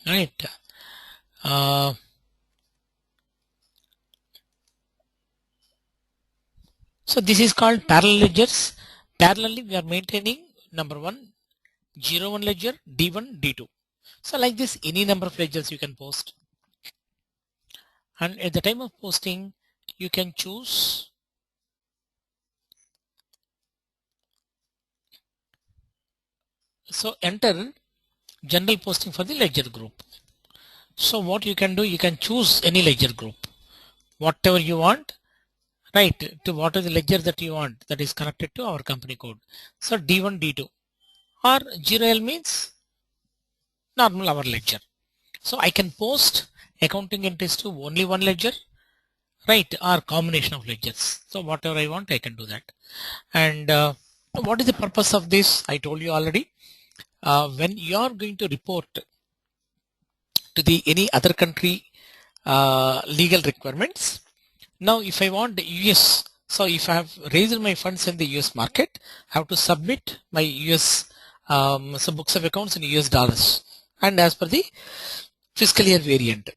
right? Uh, so this is called parallel ledgers. Parallelly, we are maintaining number one, 01 ledger, D1, D2. So like this, any number of ledgers you can post. And at the time of posting, you can choose. So enter general posting for the ledger group. So what you can do, you can choose any ledger group, whatever you want, right? To what is the ledger that you want that is connected to our company code. So D1, D2 or 0L means normal our ledger. So I can post accounting entries to only one ledger, right? Or combination of ledgers. So whatever I want, I can do that. And what is the purpose of this? I told you already. When you are going to report to the any other country legal requirements. Now, if I want the US, so if I have raised my funds in the US market, I have to submit my US so books of accounts in US dollars and as per the fiscal year variant.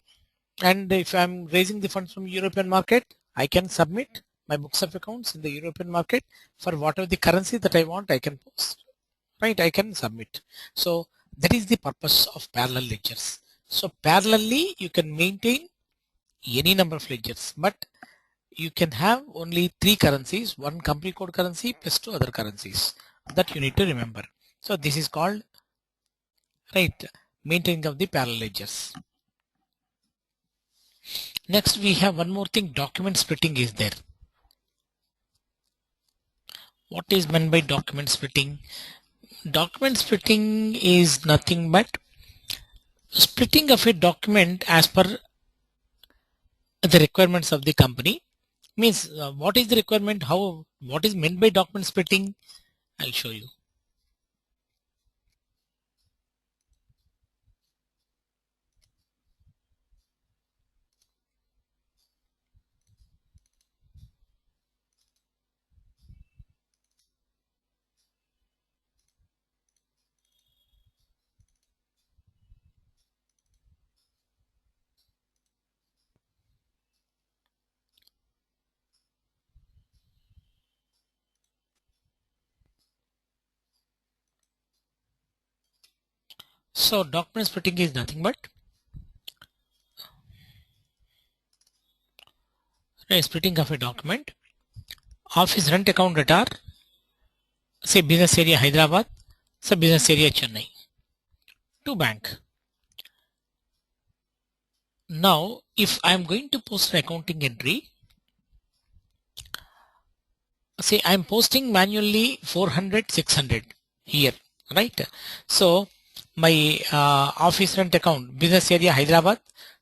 And if I'm raising the funds from European market, I can submit my books of accounts in the European market for whatever the currency that I want. I can post, right? I can submit. So that is the purpose of parallel ledgers. So parallelly, you can maintain any number of ledgers, but you can have only three currencies, one company code currency plus two other currencies that you need to remember. So this is called, right, maintaining of the parallel ledgers. Next, we have one more thing, document splitting is there. What is meant by document splitting? Document splitting is nothing but splitting of a document as per the requirements of the company. Means what is the requirement, how, what is meant by document splitting? I'll show you. So document splitting is nothing but splitting of a document. Office rent account that are say business area Hyderabad, say business area Chennai to bank. Now if I am going to post an accounting entry, say I am posting manually 400, 600 here, right? So my office rent account business area Hyderabad,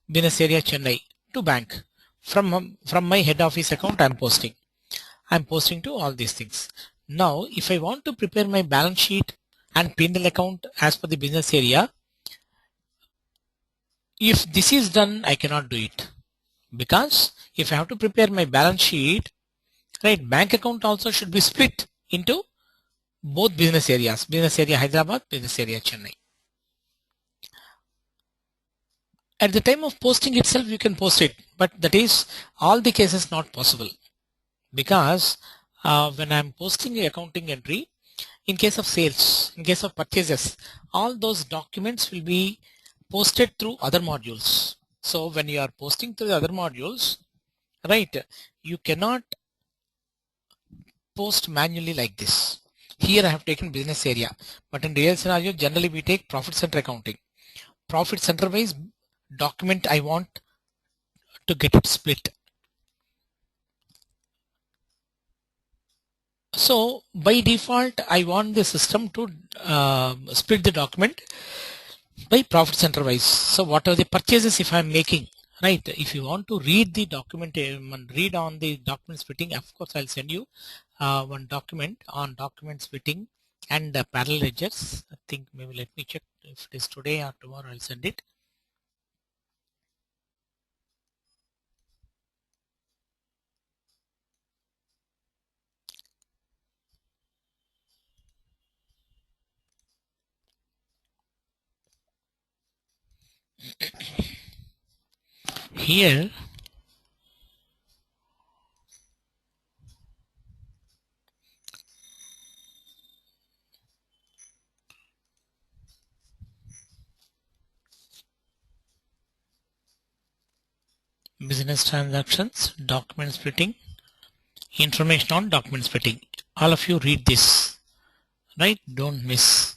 business area Chennai to bank. From my head office account I'm posting to all these things. Now if I want to prepare my balance sheet and P&L account as per the business area, if this is done, I cannot do it, because if I have to prepare my balance sheet, right, bank account also should be split into both business areas, business area Hyderabad, business area Chennai. At the time of posting itself, you can post it, but that is all the cases not possible, because when I'm posting the accounting entry, in case of sales, in case of purchases, all those documents will be posted through other modules. So when you are posting through the other modules, right, you cannot post manually like this. Here I have taken business area, but in real scenario, generally we take profit center accounting. Profit center wise document I want to get it split. So by default, I want the system to split the document by profit center wise. So what are the purchases if I'm making, right? If you want to read the document and read on the document splitting, of course I'll send you one document on document splitting and parallel ledgers. I think maybe let me check if it is today or tomorrow. I'll send it. here business transactions, document splitting, information on document splitting. All of you read this, right? Don't miss.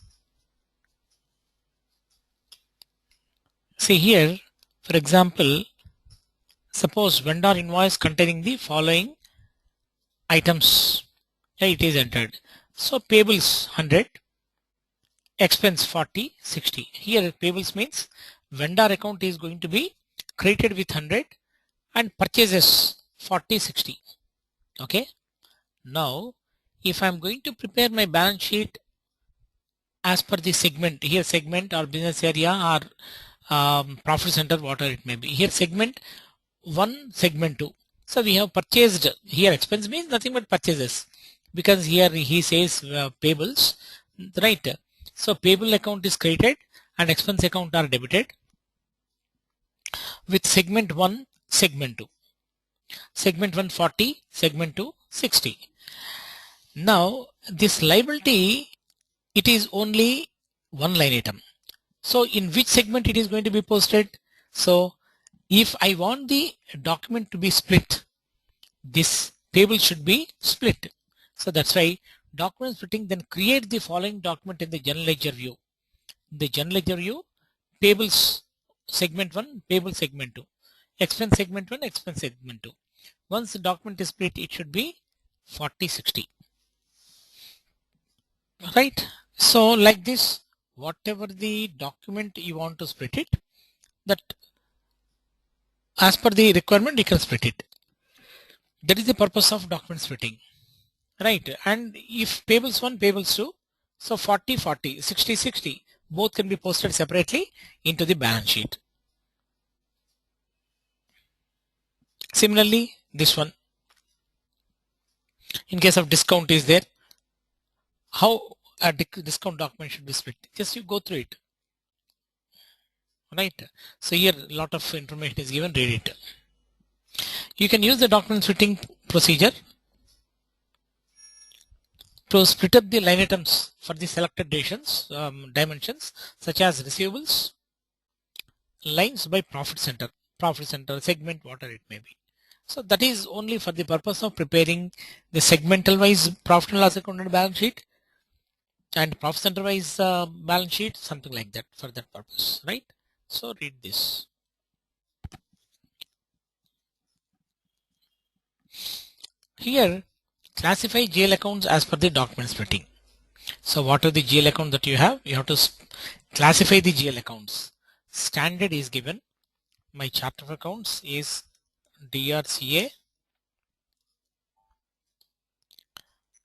See here, for example, suppose vendor invoice containing the following items. It is entered. So payables 100, expense 40, 60. Here payables means vendor account is going to be created with 100 and purchases 40, 60. Okay. Now, if I'm going to prepare my balance sheet as per the segment, here segment or business area or profit center, whatever it may be. Here segment 1, segment 2. So we have purchased, here expense means nothing but purchases, because here he says payables, right? So payable account is created and expense account are debited with segment 1, segment 2. Segment 1 40, segment 2 60. Now this liability, it is only one line item. So in which segment it is going to be posted? So if I want the document to be split, this table should be split. So that's why document splitting, then create the following document in the general ledger view. The general ledger view, payables segment 1, payable segment 2, expense segment 1, expense segment 2. Once the document is split, it should be 40, 60. Right? So like this, whatever the document you want to split it, that as per the requirement you can split it. That is the purpose of document splitting, right? And if payables 1, payables 2, so 40, 40, 60, 60, both can be posted separately into the balance sheet. Similarly, this one, in case of discount is there, how a discount document should be split? Just you go through it, right? So here a lot of information is given, read it. You can use the document splitting procedure to split up the line items for the selected dimensions such as receivables, lines by profit center, segment, whatever it may be. So that is only for the purpose of preparing the segmental wise profit and loss account and balance sheet and profit center wise balance sheet, something like that, for that purpose, right? So read this. Here, classify GL accounts as per the document splitting. So what are the GL accounts that you have? You have to classify the GL accounts. Standard is given. My chapter of accounts is DRCA,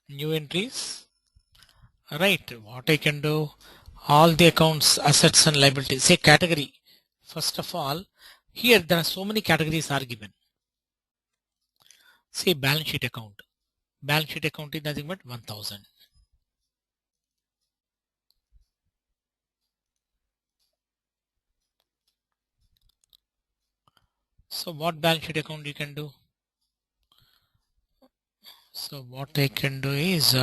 new entries. Right, what I can do, all the accounts, assets and liabilities, say category. First of all, here there are so many categories are given. Say balance sheet account. Balance sheet account is nothing but 1000. So what balance sheet account you can do? So what I can do is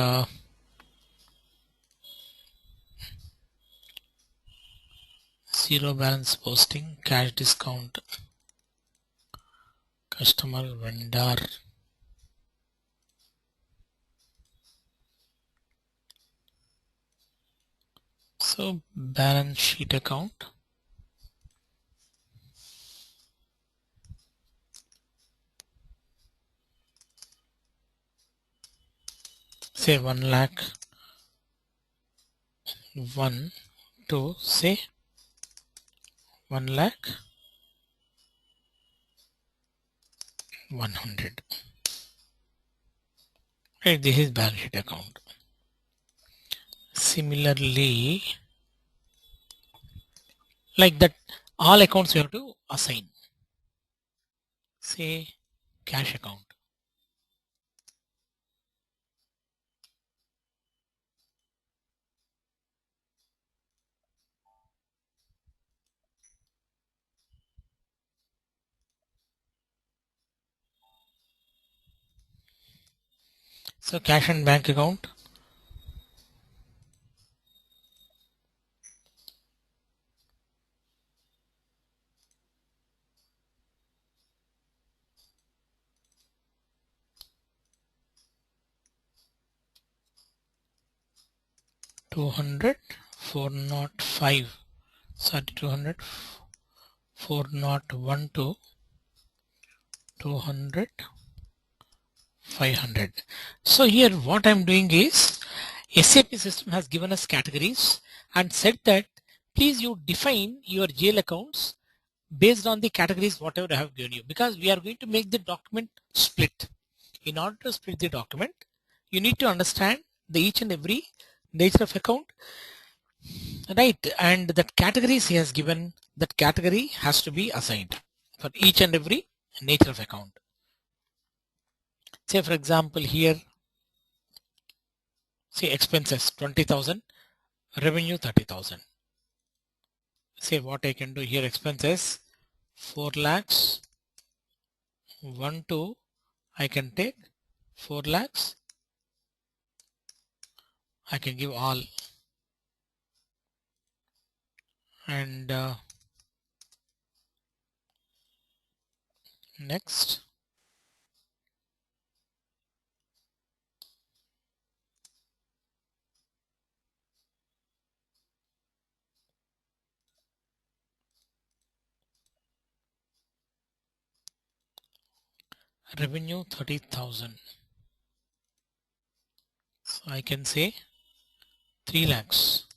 zero balance posting, cash discount, customer, vendor. So balance sheet account. Say 1 lakh, 1, 2, say 1 lakh, 100. Right, this is balance sheet account. Similarly, like that, all accounts you have to assign. Say cash account. So cash and bank account. $200,405. Sorry, 200, 401 to 200, 500. So here what I'm doing is SAP system has given us categories and said that please you define your GL accounts based on the categories whatever I have given you, because we are going to make the document split. In order to split the document, you need to understand the each and every nature of account, right? And that categories he has given, that category has to be assigned for each and every nature of account. Say for example here, say expenses 20,000, revenue 30,000. Say what I can do here, expenses 4 lakhs, 1 2, I can take 4 lakhs, I can give all, and next revenue 30,000. So I can say 3 lakhs,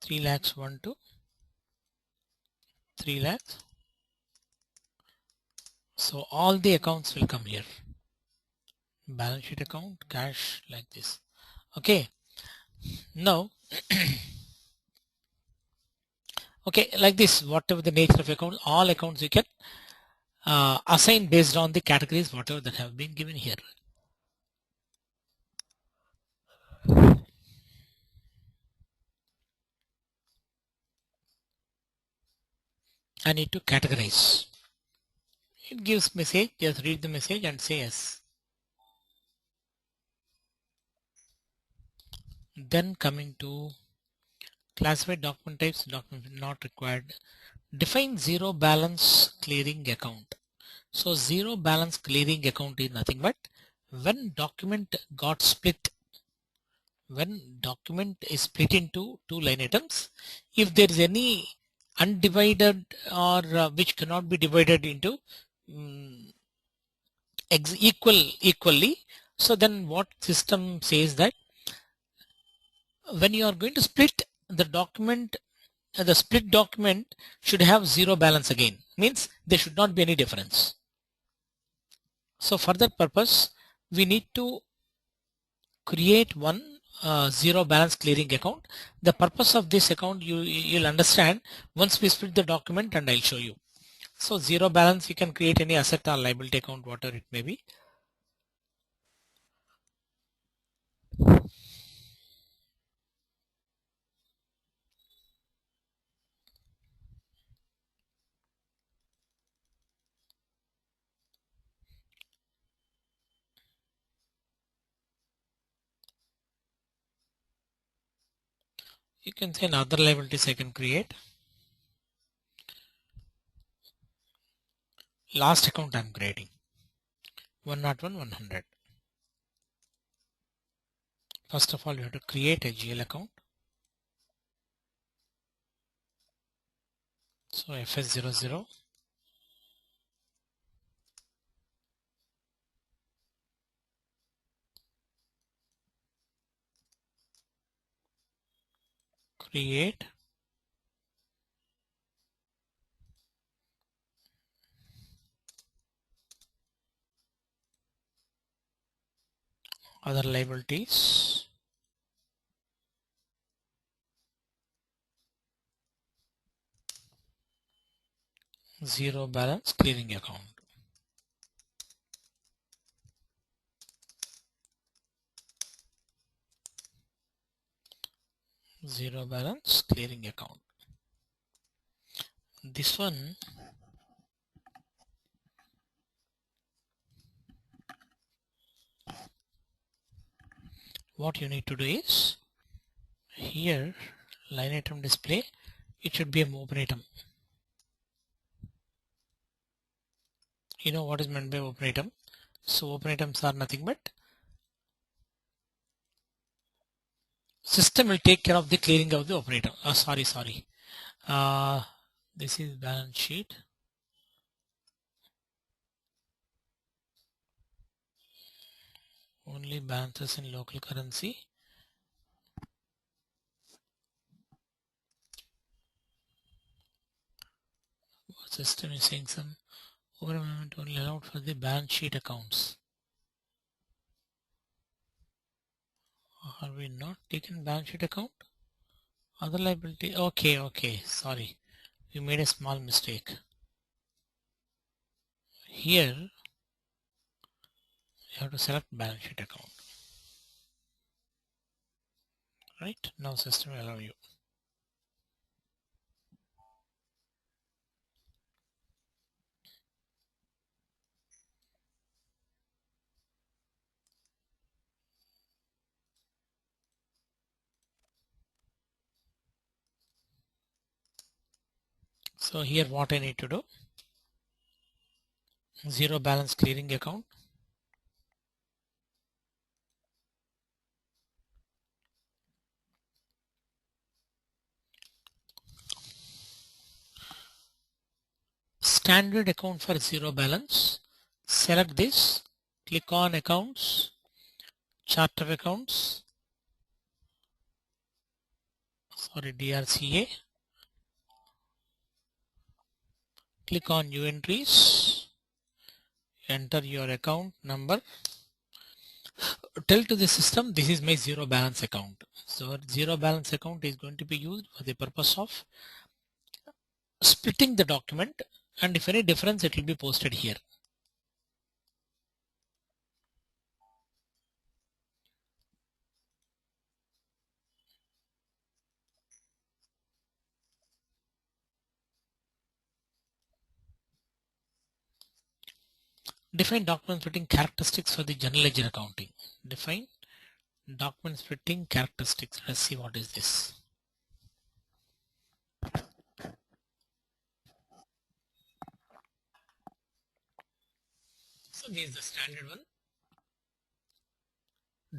3 lakhs 1 2, 3 lakhs. So all the accounts will come here. Balance sheet account, cash, like this. Okay. Now, okay, like this, whatever the nature of account, all accounts you can assign based on the categories whatever that have been given here. I need to categorize. It gives message, just read the message and say yes. Then coming to classified document types, document not required. Define zero balance clearing account. So zero balance clearing account is nothing but when document got split, when document is split into two line items, if there is any undivided or which cannot be divided into um, equally, so then what system says that when you are going to split the document, the split document should have zero balance again, means there should not be any difference. So for that purpose we need to create one zero balance clearing account. The purpose of this account you'll understand once we split the document, and I'll show you. So zero balance, you can create any asset or liability account, whatever it may be. You can say another liabilities I can create. Last account I'm creating 101 100. First of all you have to create a GL account. So FS00, create other liabilities, zero balance clearing account. Zero balance clearing account. This one what you need to do is here line item display, it should be a open item. You know what is meant by open item? So open items are nothing but system will take care of the clearing of the open item. Sorry. This is balance sheet. Only balances in local currency. System is saying some open amount only allowed for the balance sheet accounts. Are we not taken balance sheet account? Other liability. Okay. Sorry. We made a small mistake. Here you have to select balance sheet account. Right? Now system will allow you. So here what I need to do, zero balance clearing account. Standard account for zero balance. Select this, click on accounts, charter accounts, DRCA. Click on new entries, enter your account number. Tell to the system this is my zero balance account. So zero balance account is going to be used for the purpose of splitting the document, and if any difference it will be posted here. Define document splitting characteristics for the general ledger accounting. Define document splitting characteristics. Let's see what is this. So this is the standard one.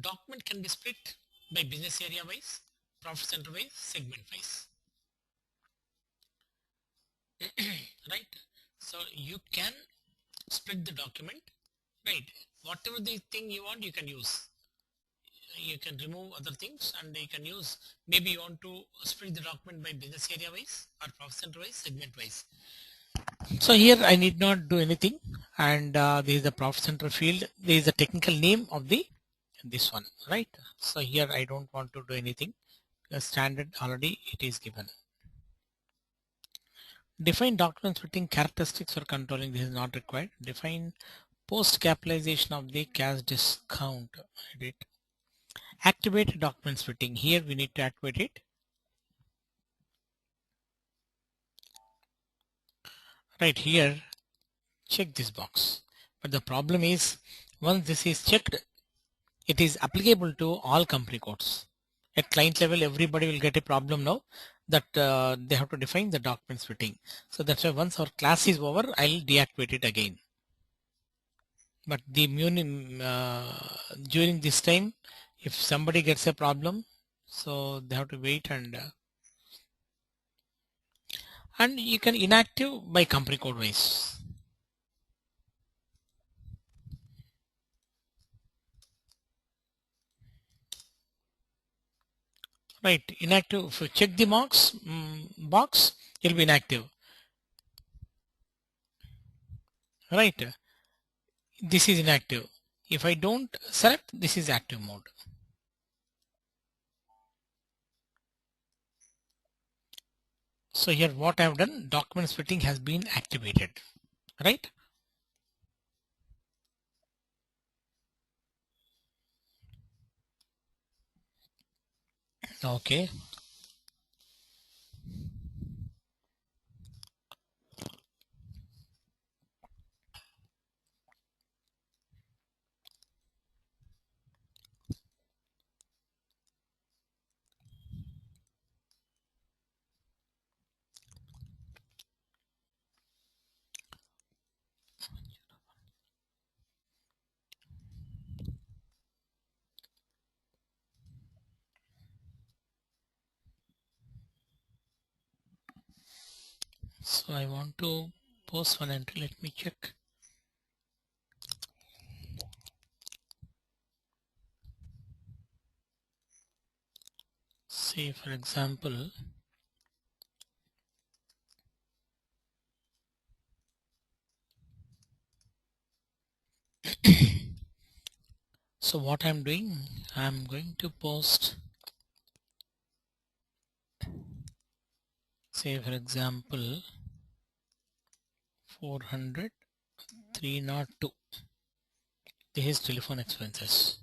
Document can be split by business area wise, profit center wise, segment wise. Right? So you can split the document, right? Whatever the thing you want, you can use. You can remove other things and you can use, maybe you want to split the document by business area wise or profit center wise, segment wise. So here I need not do anything, and there is the profit center field. There is the technical name of the this one, right? So here I don't want to do anything. The standard already it is given. Define document splitting characteristics for controlling. This is not required. Define post capitalization of the cash discount. Edit. Activate document splitting. Here we need to activate it. Right here, check this box. But the problem is, once this is checked, it is applicable to all company codes. At client level, everybody will get a problem now that they have to define the document splitting. So that's why once our class is over, I'll deactivate it again. But the during this time, if somebody gets a problem, so they have to wait, and you can inactive by company code wise. Right, inactive. If you check the box, it will be inactive. Right, this is inactive. If I don't select, this is active mode. So here what I have done, document splitting has been activated, right? Okay. So I want to post one entry. Let me check. Say for example, so what I'm doing, I'm going to post, say for example, 400 302. This is telephone expenses.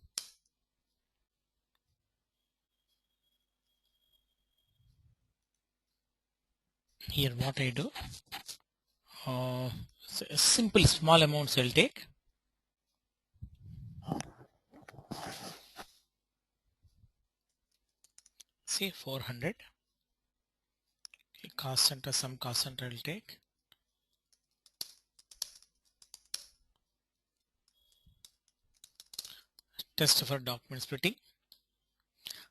Here what I do, simple small amounts I'll take. Say 400. Okay, cost center, some cost center I'll take. Test for document splitting.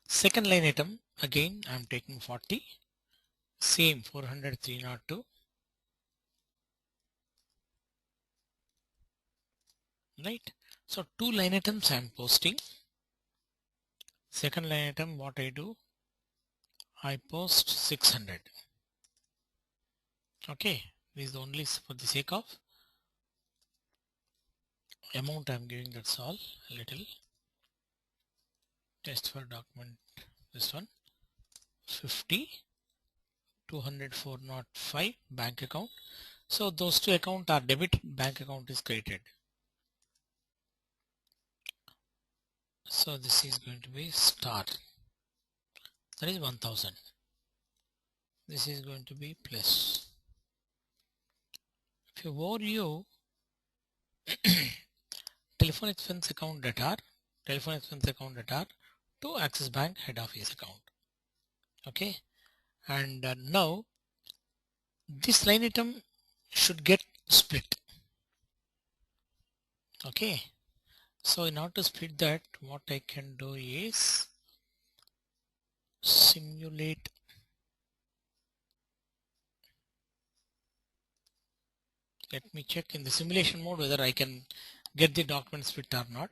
Second line item, again I'm taking 40. Same 400 302. Right. So two line items I'm posting. Second line item, what I do, I post 600. Okay, this is only for the sake of amount I'm giving, that's all. A little test for document, this one 50 200 405 bank account. So those two accounts are debit, bank account is created. So this is going to be star, that is 1000. This is going to be plus. If you overview telephone expense account data, telephone expense account data to Axis Bank head office account. Okay, and now this line item should get split. Okay, so in order to split that, what I can do is simulate. Let me check in the simulation mode whether I can get the document split or not.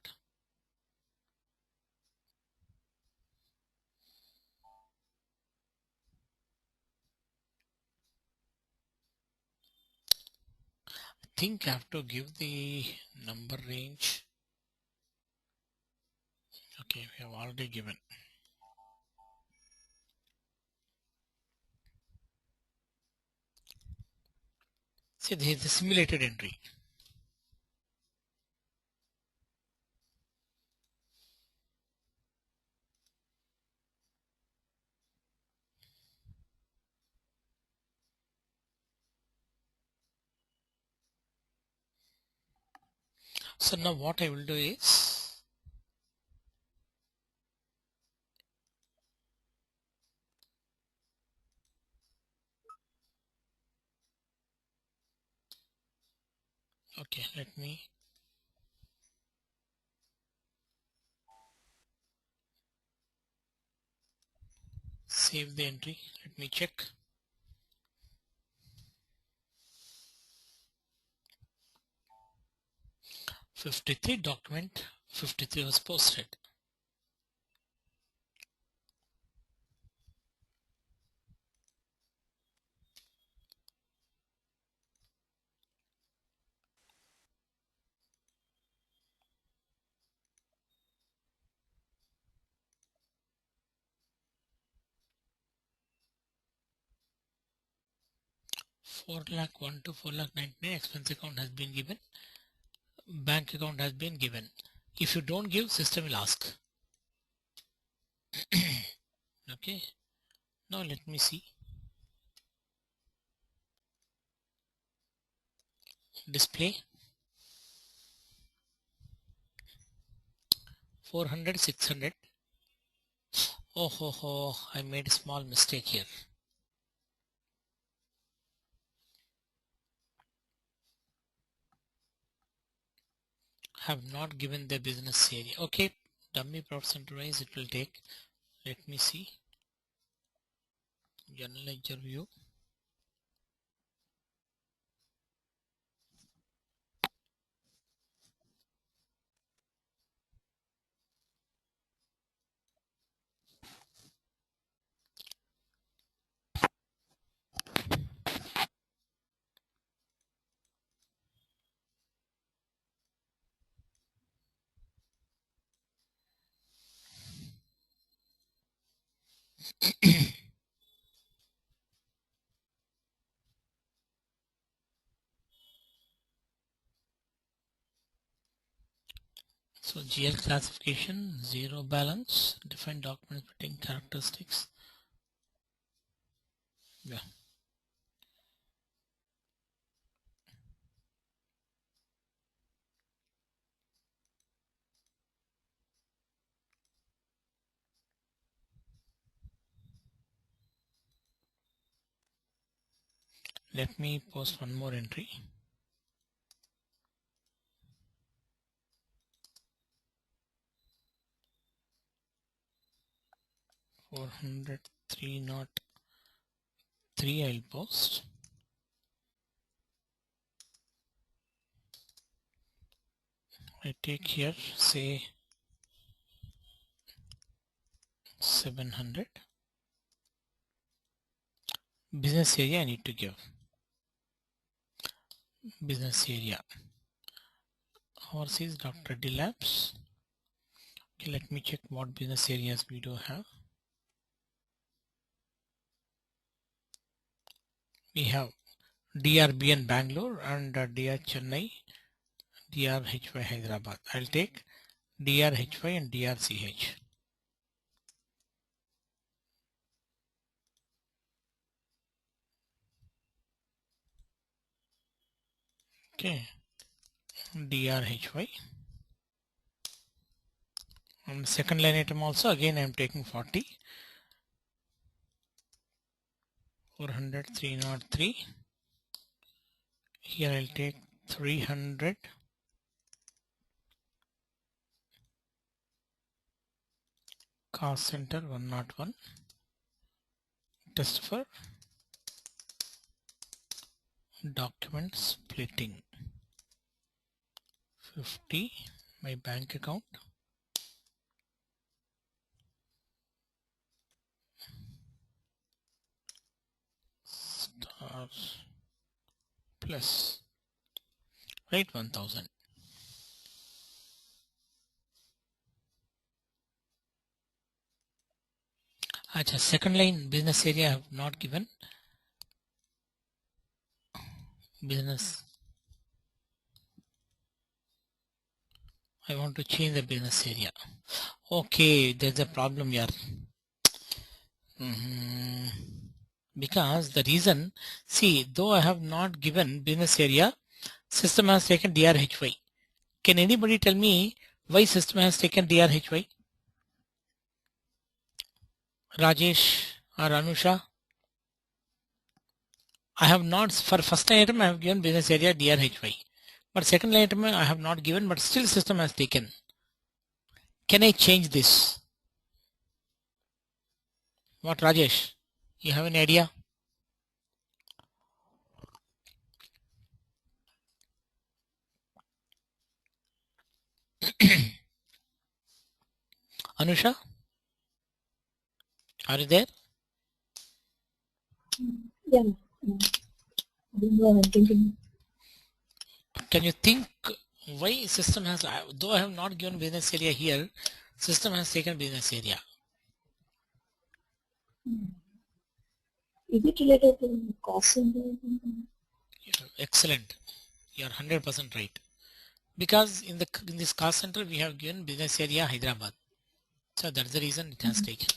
I think I have to give the number range. Okay, we have already given. See, this is the simulated entry. So now what I will do is, okay, let me save the entry. Let me check. 53 document 53 was posted. Four lakh 1 to 4 lakh 99 expense account has been given. Bank account has been given. If you don't give, system will ask. Okay. Now let me see. Display 400 600. Oh ho ho! I made a small mistake here. Have not given the business area. Okay, dummy percent wise it will take. Let me see. General ledger view. So GL classification, zero balance, define document splitting characteristics. Yeah. Let me post one more entry. 40303 I'll post. I take here say 700. Business area I need to give. Business area. Overseas Dr. D Labs. Okay, let me check what business areas we do have. We have DRBN Bangalore and DR Chennai, DRHY Hyderabad. I'll take DRHY and DRCH. Okay, DRHY. On the second line item also again I'm taking 40. 400, 303. Here I'll take 300. Cost center 101. Test for document splitting. 50. My bank account. Star plus. Right, 1000. Acha, second line business area I have not given. Business. I want to change the business area. Okay, there's a problem here. Because the reason, see, though I have not given business area, system has taken DRHY. Can anybody tell me why system has taken DRHY? Rajesh or Anusha? I have not, for first item I have given business area DRHY. But second item I have not given, but still system has taken. Can I change this? What, Rajesh? You have an idea? Anusha? Are you there? Yeah. I'm thinking. Can you think why system has, though I have not given business area here, system has taken business area. Is it related to cost center? Excellent. You are 100% right. Because in this cost center we have given business area Hyderabad. So that's the reason it has taken.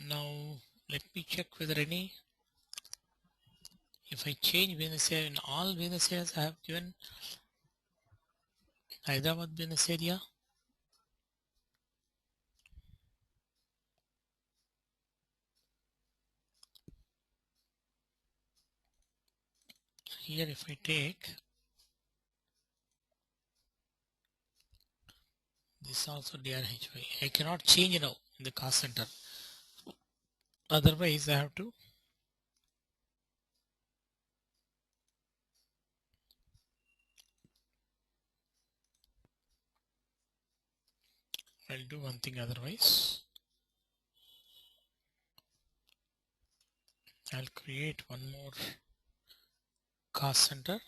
Now let me check whether any, if I change business area, in all business areas I have given Hyderabad business area. Here if I take this also DRHY, I cannot change now in the cost center. Otherwise I have to I'll do one thing, otherwise I'll create one more cost center,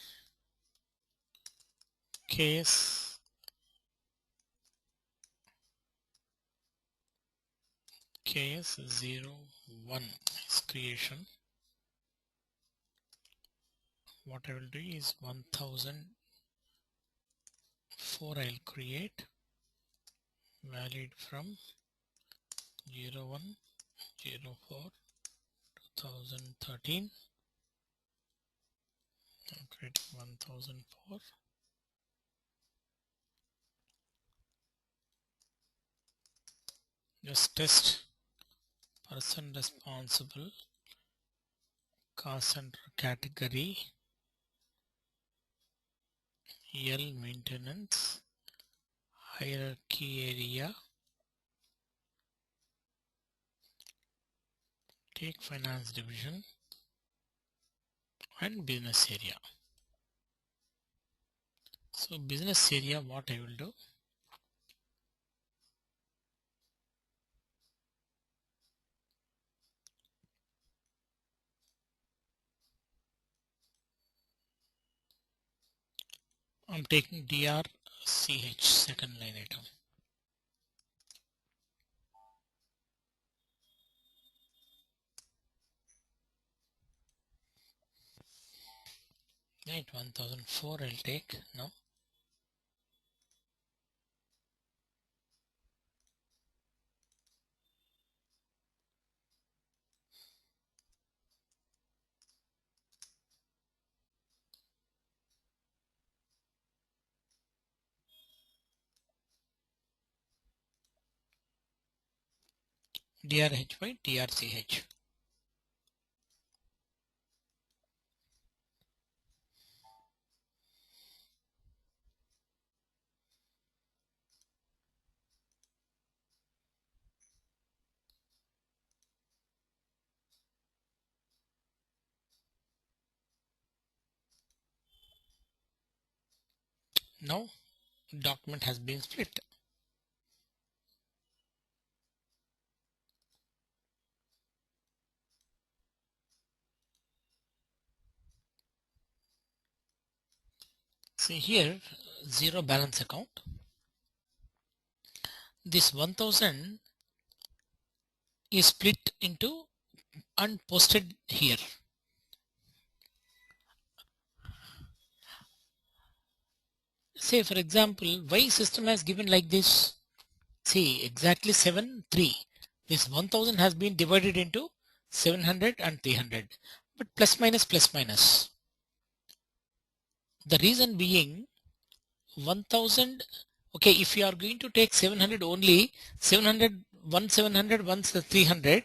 case KS01 is creation. What I will do is 1004 I'll create, valid from 01/04/2013. I'm creating 1004. Just test person responsible, cost center category, L maintenance, hierarchy area, take finance division, and business area. So business area, what I will do, I'm taking DRCH, second line item. Right, 1004 I'll take now. DRH by DRCH. Now document has been split. See here, zero balance account. This 1000 is split into and posted here. Say for example, why system has given like this? See exactly 7, 3. This 1000 has been divided into 700 and 300, but plus minus plus minus. The reason being 1000, okay, if you are going to take 700 only, 700, 700, 300,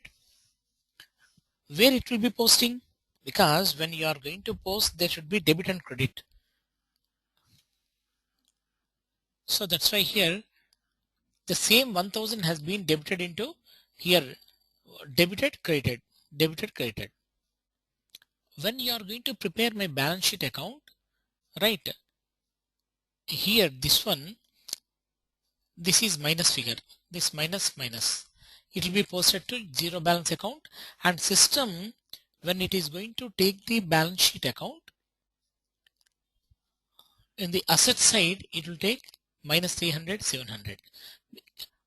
where it will be posting? Because when you are going to post, there should be debit and credit. So that's why here the same 1000 has been debited into here, debited, credited, debited, credited. When you are going to prepare my balance sheet account, right, here this one, this is minus figure, this minus minus, it will be posted to zero balance account, and system when it is going to take the balance sheet account, in the asset side it will take minus 300, 700.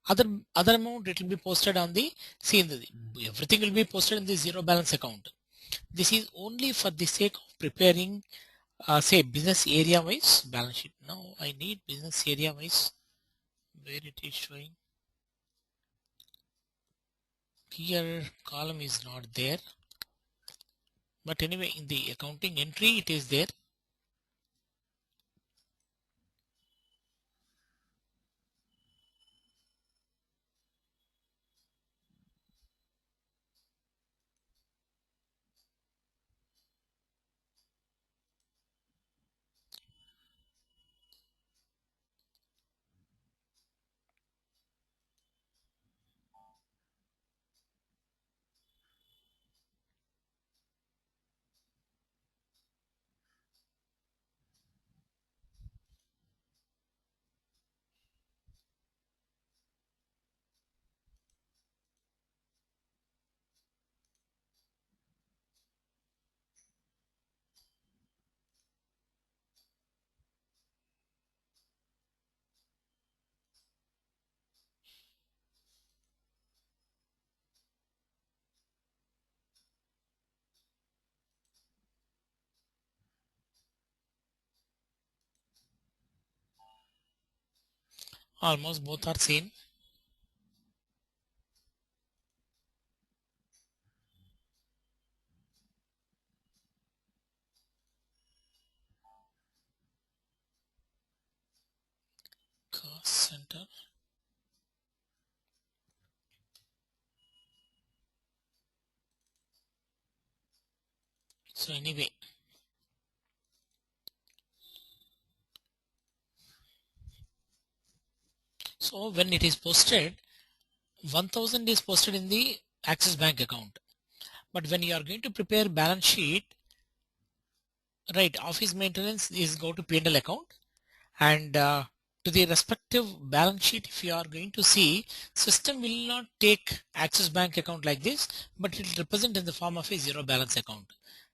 Other amount it will be posted on the, see, everything will be posted in the zero balance account. This is only for the sake of preparing say business area wise balance sheet. Now I need business area wise, where it is showing here, column is not there, but anyway in the accounting entry it is there. Almost both are same. Cost center. So anyway, so when it is posted, 1000 is posted in the Axis Bank account. But when you are going to prepare balance sheet, right, office maintenance is go to P&L account, and to the respective balance sheet, if you are going to see, system will not take Axis Bank account like this, but it will represent in the form of a zero balance account.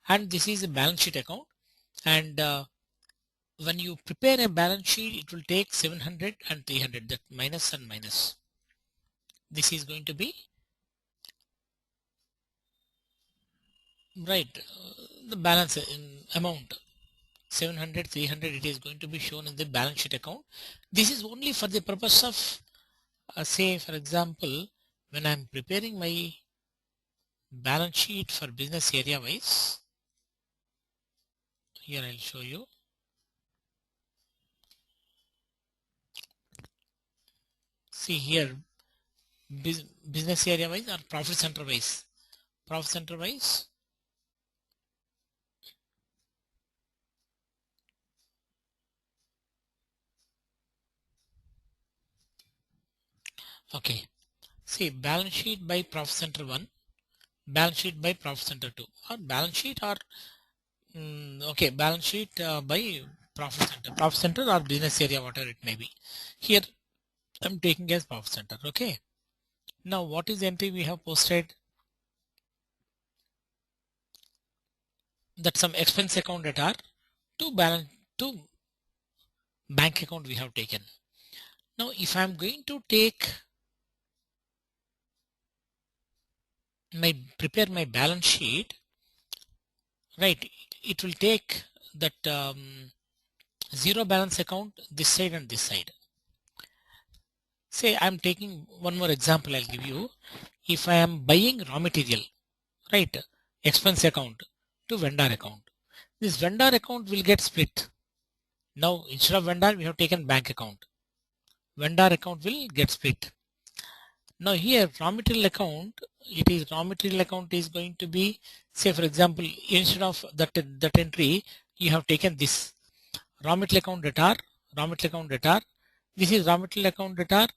And this is a balance sheet account. And when you prepare a balance sheet, it will take 700 and 300, that minus and minus. This is going to be right, the balance in amount 700, 300, it is going to be shown in the balance sheet account. This is only for the purpose of say for example, when I'm preparing my balance sheet for business area wise, here I'll show you. See here, business area wise or profit center wise. Profit center wise, okay. See, balance sheet by profit center 1, balance sheet by profit center 2, or balance sheet or okay, balance sheet by profit center or business area, whatever it may be. Here I'm taking as profit center. Okay. Now what is the entry we have posted? That some expense account that are to bank account we have taken. Now if I'm going to take prepare my balance sheet, right, it will take that zero balance account this side and this side. Say I'm taking one more example I'll give you. If I am buying raw material, right, expense account to vendor account, this vendor account will get split. Now instead of vendor we have taken bank account. Vendor account will get split. Now here raw material account, it is raw material account is going to be, say for example, instead of that entry you have taken this raw material account data, raw material account data. This is raw material account data,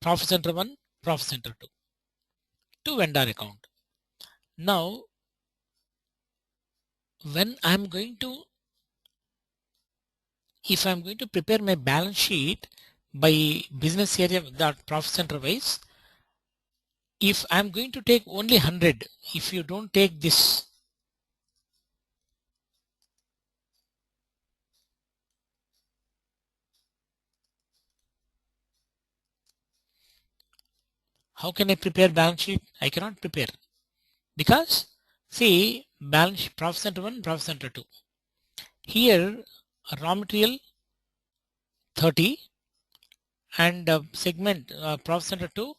profit center 1, profit center 2 to vendor account. Now when I'm going to, if I'm going to prepare my balance sheet by business area, that profit center wise, if I'm going to take only 100, if you don't take this, how can I prepare balance sheet? I cannot prepare because see balance profit center 1, profit center 2. Here raw material 30 and segment profit center 2,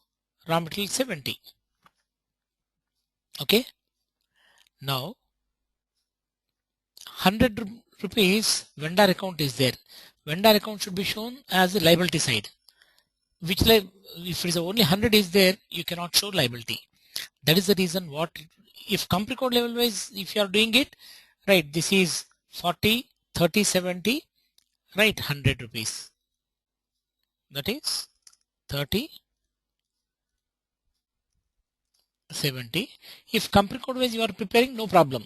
raw material 70. Okay. Now 100 rupees vendor account is there. Vendor account should be shown as the liability side. Which if it is only 100 is there, you cannot show liability. That is the reason what, if company code level wise, if you are doing it, right, this is 40, 30, 70, right, 100 rupees. That is 30, 70. If company code wise you are preparing, no problem.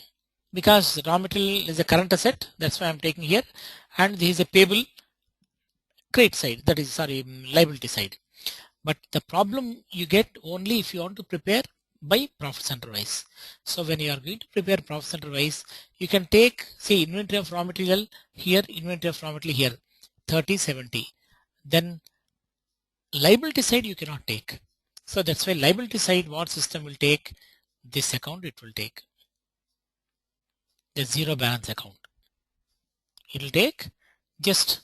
Because raw material is a current asset, that's why I'm taking here. And this is a payable credit side, that is, sorry, liability side. But the problem you get only if you want to prepare by profit center wise. So when you are going to prepare profit center wise, you can take, say, inventory of raw material here, inventory of raw material here, 30, 70. Then liability side you cannot take. So that's why liability side, what system will take? This account it will take. The zero balance account. It will take just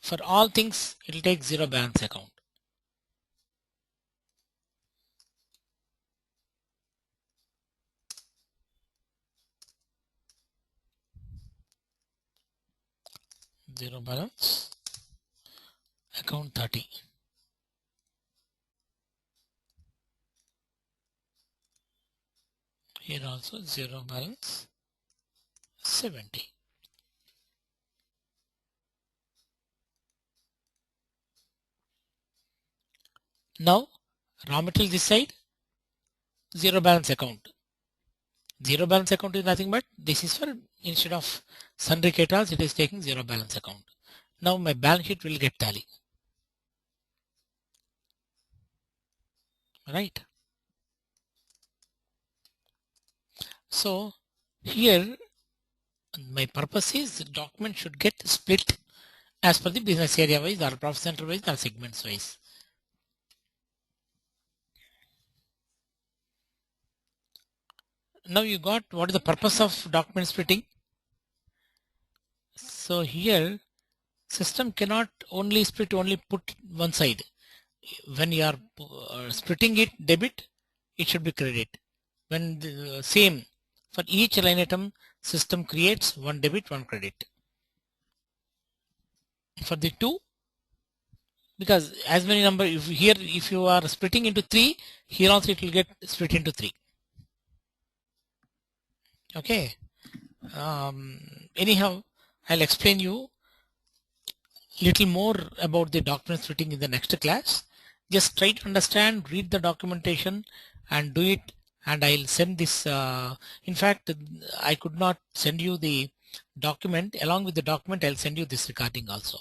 For all things, it will take zero balance account. Zero balance account 30. Here also zero balance 70. Now raw material this side, zero balance account. Zero balance account is nothing but this is for instead of sundry creditors, it is taking zero balance account. Now my balance sheet will get tally. Right. So here my purpose is the document should get split as per the business area wise or profit center wise or segments wise. Now you got what is the purpose of document splitting. So here system cannot only split only put one side. When you are splitting it debit, it should be credit. When the same for each line item, system creates one debit, one credit. For the two, because as many number, if here if you are splitting into 3, here also it will get split into 3. Okay. Anyhow, I'll explain you little more about the document splitting in the next class. Just try to understand, read the documentation and do it, and I'll send this. In fact, I could not send you the document. Along with the document, I'll send you this recording also.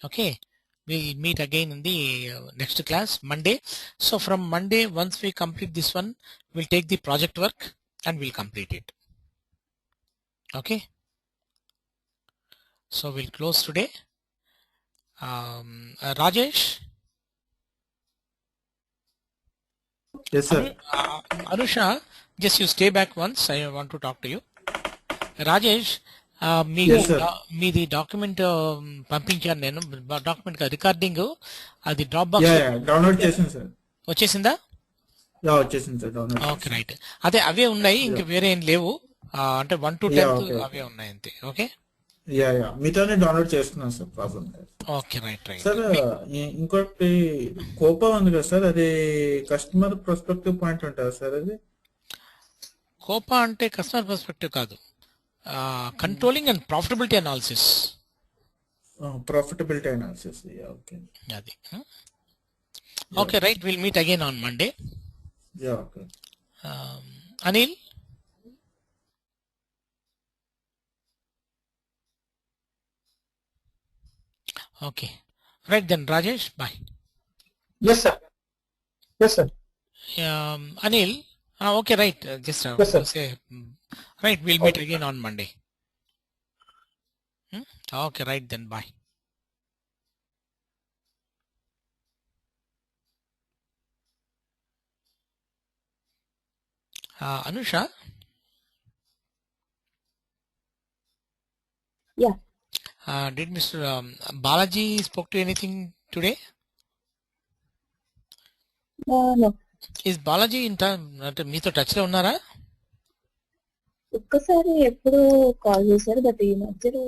Okay. We'll meet again in the next class, Monday. So from Monday, once we complete this one, we'll take the project work and we'll complete it. Okay. So we'll close today. Rajesh? Yes, sir. Anusha, just you stay back once. I want to talk to you. Rajesh, Yes, sir. మీది document పంపించాను నేను document recording అది drop box download చేసింది sir. వచ్చేసిందా? వచ్చేసింది sir, download. Okay right. అదే అవే ఉన్నాయి, ఇంకా వేరే ఏం లేవు. అంటే 1 to 10 అవే ఉన్నాయి అంతే. ఓకే మీతోనే డౌన్లోడ్ చేసుకున్నాను సార్, ప్రాబ్లం లేదు. Okay right right. సార్ ఇంకోటి కోపా ఉంది కదా సార్, అది కస్టమర్ పర్స్పెక్టివ్ పాయింట్ ఉంటుందా సార్? అది కోపా అంటే కస్టమర్ పర్స్పెక్టివ్ కాదు, controlling and profitability analysis. Profitability analysis. Okay అది. Okay right, will meet again on Monday. Okay. Anil? Okay. Right then, Rajesh, bye. Yes, sir. Yes, sir. Anil, okay, right. Just Yes, sir. say, right, we'll meet again on Monday. Okay, right then, bye. Anusha? Yeah. Did Mr. Balaji spoke to anything today? No. Is Balaji in అంటే మీతో touch లో ఉన్నారా? ఒక్కసారి ఎప్పుడు call చేశారు, but ఈ మధ్యలో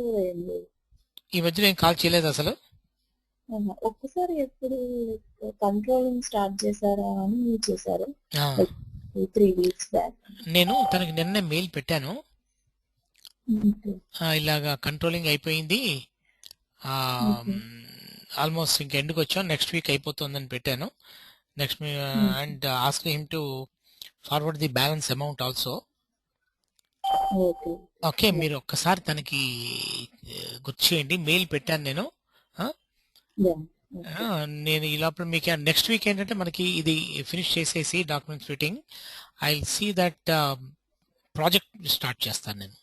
ఈ మధ్యలో ఏం కాల్ చేయలేదు అసలు? ఒక్కసారి ఎప్పుడు కంట్రోలింగ్ స్టార్ట్ చేశారా అని చేశారు, 3 weeks బ్యాక్. నేను తనకి నిన్నే మెయిల్ పెట్టాను, ఇలాగా కంట్రోలింగ్ అయిపోయింది, ఆల్మోస్ట్ ఇంక ఎండ్కి వచ్చాం, నెక్స్ట్ వీక్ అయిపోతుందని పెట్టాను. Next and ask him to forward the balance amount also. Okay, మీరు ఒక్కసారి తనకి గుర్తు చేయండి, మెయిల్ పెట్టాను నేను. నేను ఈ లోపల మీకు నెక్స్ట్ వీక్ ఏంటంటే మనకి ఇది ఫినిష్ చేసేసి documents fitting, I will see that project start చేస్తాను నేను.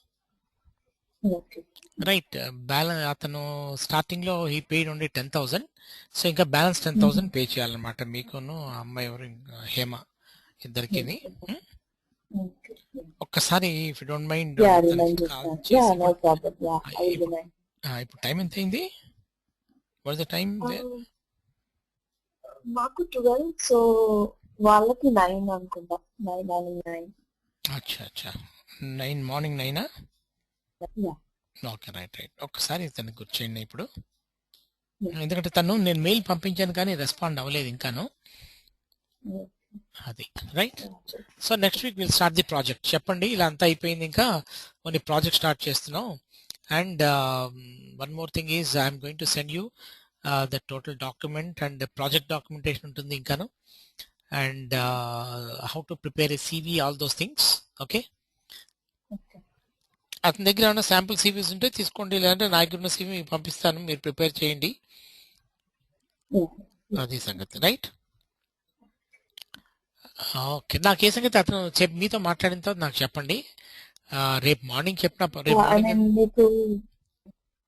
రైట్. బ్యాలెన్స్ అతను స్టార్టింగ్ లో ఈ పెయిడ్ ఉండి 10,000, సో ఇంకా బ్యాలెన్స్ 10,000 పే చేయాలన్నమాట, మీకును అమ్మాయి ఎవరు హేమ ఇద్దరికి. ఒక్కసారి ఇఫ్ యు డోంట్ మైండ్ ఇప్పుడు టైం ఎంత అయింది? What the time there? మాకు 12, సో వాళ్ళకి 9 అనుకుంటా. 9 మార్నింగ్ 9. అచ్చా అచ్చా 9 morning 9. Yeah. Okay right right. ఒక్కసారి తనకు గుర్చేయండి ఇప్పుడు, Yeah. ఎందుకంటే తను నేను మెయిల్ పంపించాను కానీ రెస్పాండ్ అవ్వలేదు ఇంకాను. Yeah. అది right. Yeah. So next week will start the project. చెప్పండి ఇలా అంతా అయిపోయింది, ఇంకా కొన్ని ప్రాజెక్ట్ స్టార్ట్ చేస్తున్నాం. And one more thing is I'm going to send you the total document and project documentation ఉంటుంది ఇంకాను, and how to prepare a CV, all those things. Okay, Okay. అతని దగ్గర ఏమైనా శాంపుల్ సివీస్ ఉంటే తీసుకోండి, లేదంటే నా దగ్గర ఉన్న సివి మీకు పంపిస్తాను, మీరు ప్రిపేర్ చేయండి. Yeah. అది సంగతి రైట్. ఓకే, నాకు ఏ సంగతి అతను మీతో మాట్లాడిన తర్వాత నాకు చెప్పండి. రేపు మార్నింగ్ చెప్పిన రేపు I మార్నింగ్ mean,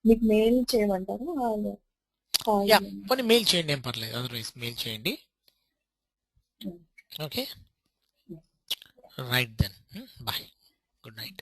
మీకు మెయిల్ చేయమంటారా? కాల్ యా కొన్ని మెయిల్ చేయండి, ఏం పర్లేదు, అదర్వైజ్ మెయిల్ చేయండి. Okay right then, bye, good night.